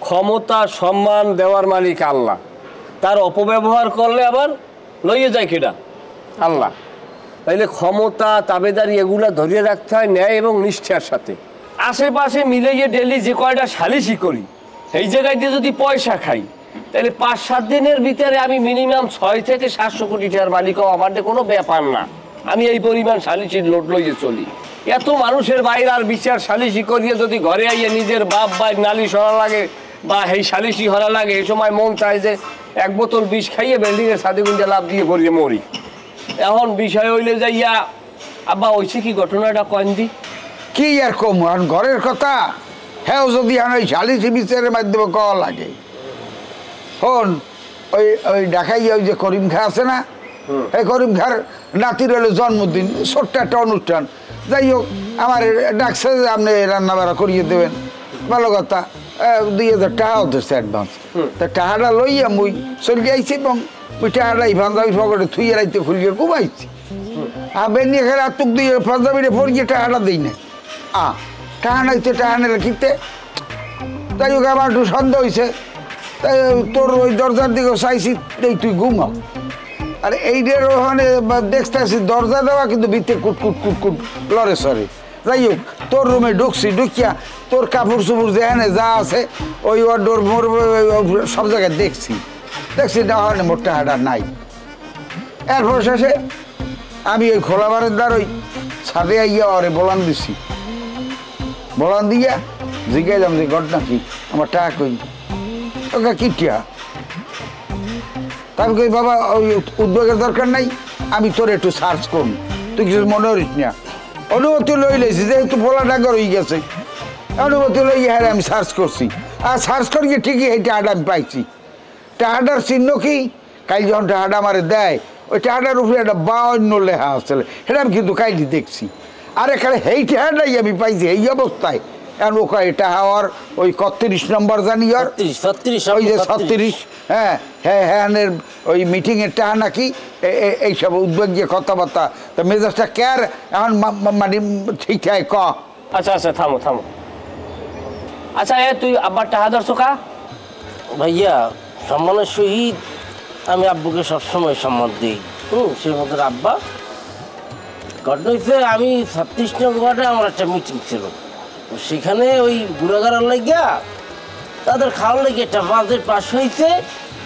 ক্ষমতা সম্মান দেওয়ার মালিক আল্লাহ, তার অপব্যবহার করলে আবার লইয়ে যায় কেডা? আল্লাহ। তাইলে ক্ষমতা তাবেদারি এগুলা ধরিয়ে রাখতে হয় ন্যায় এবং নিষ্ঠার সাথে। আশেপাশে মিলে গিয়ে ডেলি যে কয়টা সালিশি করি এই জায়গায় দিয়ে যদি পয়সা খাই তাহলে 5-7 দিনের ভিতরে আমি মিনিমাম 6 থেকে 700 কোটি টাকার মালিক হওয়া আমার কোনো ব্যাপার না। আমি এই পরিমাণ সালিশির লোড লইয়ে চলি। এত মানুষের বাইরে আর বিচার সালিশি করিয়ে যদি ঘরে আইয়ে নিজের বাপ ভাই নালিশ হরা লাগে বা এই সালিশি হরা লাগে, এই সময় মন চায় যে 1 বোতল বিষ খাইয়ে বিল্ডিংয়ের ছাদে গুঞ্জা লাভ দিয়ে পড়িয়ে মরি। এখন বিষয় হইলে যাইয়া আব্বা হয়েছে কি ঘটনাটা কয়েন দি কি আর কম ঘরের কথা। হ্যাঁ যদি ওই সালিশি বিচারের মাধ্যমে কওয়া লাগে। হন ওই ওই ঢাকাই ওই যে করিম খা আছে না, এই করিম খার নাতির হলো জন্মদিন, ছোট্ট একটা অনুষ্ঠান। যাই হোক আমার ডাকছে যে আপনি রান্না বাড়া করিয়ে দেবেন, ভালো কথা। 2000 টাকাও দিচ্ছে অ্যাডভান্স। তা টাকাটা লইয়া মুই চলে আইছি এবং ওই টাকাটা এই পাঞ্জাবি পকেটে থুইয়ে রাইতে খুলিয়ে ঘুমাইছি। আবার নিয়ে খেলে আতুক দিয়ে পাঞ্জাবিটা পরিয়ে টাকাটা দিই না। টাকা নাইতে টাকা নিলে কিনতে। তাই হোক আমার একটু সন্দেহ হয়েছে, তাই তোর ওই দরজার দিকে চাইছি এই তুই ঘুমাও। আর এইটার ওখানে দেখতেছি দরজা দেওয়া কিন্তু ভিতরে কুটকুট কুটকুট লড়ে সরে। যাই হোক তোর রুমে ঢুকছি, ঢুকিয়া তোর কাপড় চুপড় যেখানে যা আছে ওই ওয়ার্ডোর মোর সব জায়গায় দেখছি না ওখানে মোট টাকাটা নাই। এরপর শেষে আমি ওই খোলা বারান্দার ওই ছাদে আইয়া ওরে বলান দিছি। বলান দিয়া জিজ্ঞাসলাম যে ঘটনা কি, আমার টাকা কই? ওকে কি টিয়া? তারপর কই বাবা ওই উদ্যোগের দরকার নাই, আমি তোর একটু সার্চ করুন, তুই কিছু মনে করিস না। অনুমতি লই লেছি যেহেতু বলা ডাঙ্গর হয়ে গেছে, অনুমতি লই হ্যাঁ আমি সার্চ করছি। আর সার্চ করিয়ে ঠিকই এই টাকাটা আমি পাইছি। টাকাটার চিহ্ন কি? কাল যখন টাকাটা আমারে দেয় ওই টাকাটার উপরে একটা 52 লেখা আসলে, সেটা আমি কিন্তু কাইলি দেখছি। আর এখানে এই টাকাটাই আমি পাইছি এই অবস্থায়। এখন ও এটা হওয়ার ওই 31 নম্বর জানি আর ওই যে 36, হ্যাঁ হ্যাঁ হ্যাঁ ওই মিটিংয়ের টাকা নাকি এইসব উদ্যোগ দিয়ে কথাবার্তা। তো মেজাজটা কেয়ার এখন মানে ঠিকঠাক ক। আচ্ছা আচ্ছা থামো থামো। আচ্ছা তুই আব্বার টাকা ধরছো কা? ভাইয়া সম্মানের সহিত আমি আব্বুকে সবসময় সম্মান দিই। সে মতো আব্বা ঘটনা হচ্ছে আমি 36 নম্বর ওয়ার্ডে আমার একটা মিটিং ছিল, সেখানে ওই বুড়াগাড়ার লাগিয়া তাদের খাওয়ার লেগে একটা বাজেট পাস হয়েছে।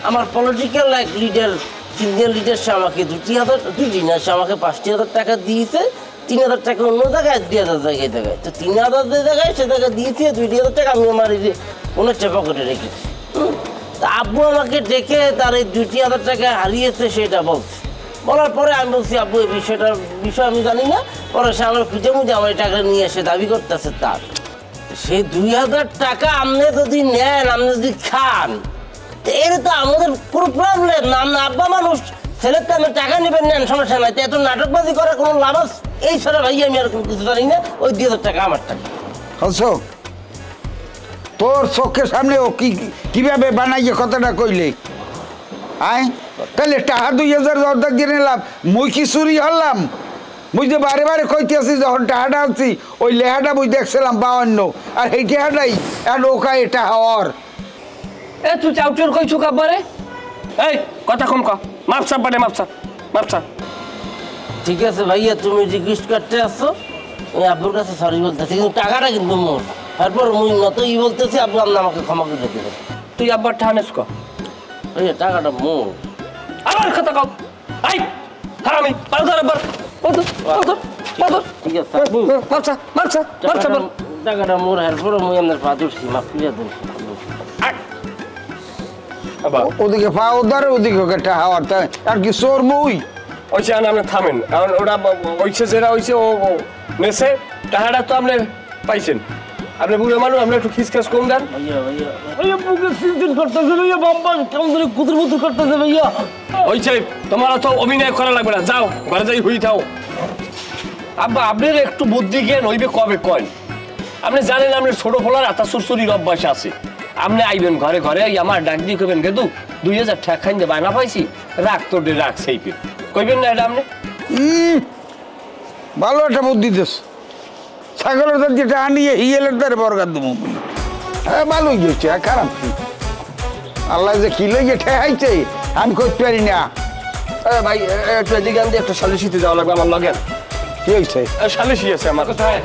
আমার পলিটিক্যাল এক লিডার, সিনিয়র লিডার, সে আমাকে 2,000 না, সে আমাকে 5,000 টাকা দিয়েছে। 3,000 টাকা অন্য জায়গায়, 2,000 জায়গায়। তো 3,000 যে জায়গায় সে জায়গায় দিয়েছে 2,000 টাকা আমি আমার এই যে ওনারটা পকেটে রেখেছি। তা আব্বু আমাকে ডেকে তার এই 2,000 টাকা হারিয়েছে সেটা বলছে। বলার পরে আমি বলছি আব্বু এই বিষয় আমি জানি না। পরে সে আমার খুঁজে মুজে আমার এই টাকা নিয়ে এসে দাবি করতেছে তার। সেই 2,000 টাকা আপনি যদি নেন, আপনি যদি খান, এর তো আমাদের পুরো প্রবলেম না। আপনি আব্বা মানুষ, ছেলের তো আপনি টাকা নেবেন, নেন, সমস্যা নাই। তো এত নাটকবাজি করার কোনো লাভ আছে? এই ছাড়া ভাই আমি আর কোনো কিছু জানি না। ওই 2,000 টাকা আমার টাকা। হলছো তোর চোখের সামনে ও কিভাবে বানাইয়ে কথাটা কইলে? আয় তাহলে টাকা 2,000 অর্ধেক দিয়ে নিলাম, মুই কি চুরি হলাম? মুই যে বারে বারে কইতে আছি যখন টাকাটা আনছি ওই লেহাটা মুই দেখছিলাম 52, আর এই টাকাটাই ওকা এটা হওয়ার। তুই চাউচুর কইছু কাবারে? এই কথা কম কা, মাপসা পারে মাপসা মাপসা। ঠিক আছে ভাইয়া, তুমি রিকোয়েস্ট করতে আসছো, আমি আব্বুর কাছে সরি বলতেছি, কিন্তু টাকাটা কিন্তু মোর। তারপর মুই নতই বলতেছি আব্বু আপনি আমাকে ক্ষমা করে দেবেন। তুই আব্বার ঠানেস ক ভাইয়া টাকাটা মোর। আবার কথা কম। আই হারামি পাউদার আব্বার ঠিক আছে মাপসা মাপসা মাপসা। টাকাটা মোর, এরপর মুই আপনার পা ধরছি, মাফ করে দেন। ওদিকে পাও ধরে ওদিকে টাকা হওয়ার, আর কি চোর মুই? ওইছে আপনি থামেন, কারণ ওটা ওইছে যেটা হয়েছে ও নেছে টাকাটা তো আপনি পাইছেন। আপনি বুড়ো মানুষ, আপনি একটু খিসখাস কম দেন। ভাইয়া বুকে সিনসিন করতেছে ভাইয়া, বাম্বা কেমন ধরে কুতুর মুতুর করতেছে ভাইয়া। ওইছে তোমার তো অভিনয় করা লাগবে না, যাও ঘরে যাই হই থাও। আব্বা আপনার একটু বুদ্ধি জ্ঞান হইবে কবে কয়? আপনি জানেন আপনার ছোট ফলার আতা সুরসুরির অভ্যাস আছে। আপনি আইবেন ঘরে ঘরে আমার ডাক দিয়ে কইবেন গেদু 2,000 টাকা খাইন যে বায়না পাইছি, রাখ তোর রাখ সেই পে কইবেন না এটা আপনি? ভালো একটা বুদ্ধি দিস। ছাগলের যেটা আনিয়ে হিয়েলের দ্বারে বরগার দেবো। হ্যাঁ ভালোই গেছে খারাপ কি আল্লাহ যে কি লইয়ে ঠেহাইছে আমি করতে পারি না ভাই একটু এদিকে আনতে একটু সালিশিতে যাওয়া লাগবে আমার লগে কি হয়েছে সালিশি আছে আমার কোথায়